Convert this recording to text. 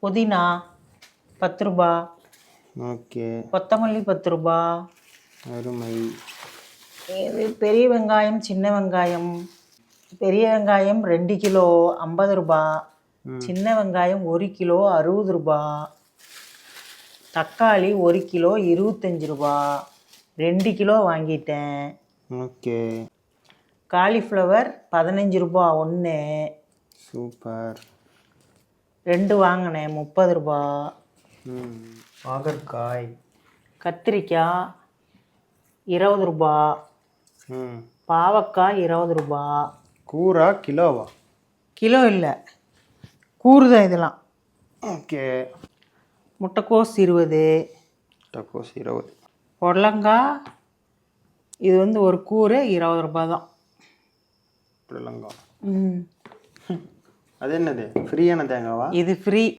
புதினா 10 ரூபா, ஓகே, கொத்தமல்லி 10 ரூபா. அருமை. இது பெரிய வெங்காயம், சின்ன வெங்காயம். பெரிய வெங்காயம் 2 கிலோ 50 ரூபா, சின்ன வெங்காயம் 1 கிலோ 60 ரூபா, தக்காளி 1 கிலோ 25 ரூபா. 2 கிலோ வாங்கிட்டேன். ஓகே, காலிஃப்ளவர் 15 ரூபா ஒன்று. சூப்பர். 2 வாங்கினேன் 30 ரூபா. பாகற்காய். கத்திரிக்காய் 20 ரூபா, பாவக்காய் 20 ரூபா. கூரா கிலோவா? கிலோ இல்லை, கூறு தான் இதெல்லாம். ஓகே. முட்டைக்கோஸ் 20. முட்டைக்கோஸ் 20. புடலங்காய் இது வந்து ஒரு கூறு 20 ரூபா தான். புடலங்காய். அது என்னது, ஃப்ரீயான தேங்காவா? இது ஃப்ரீ.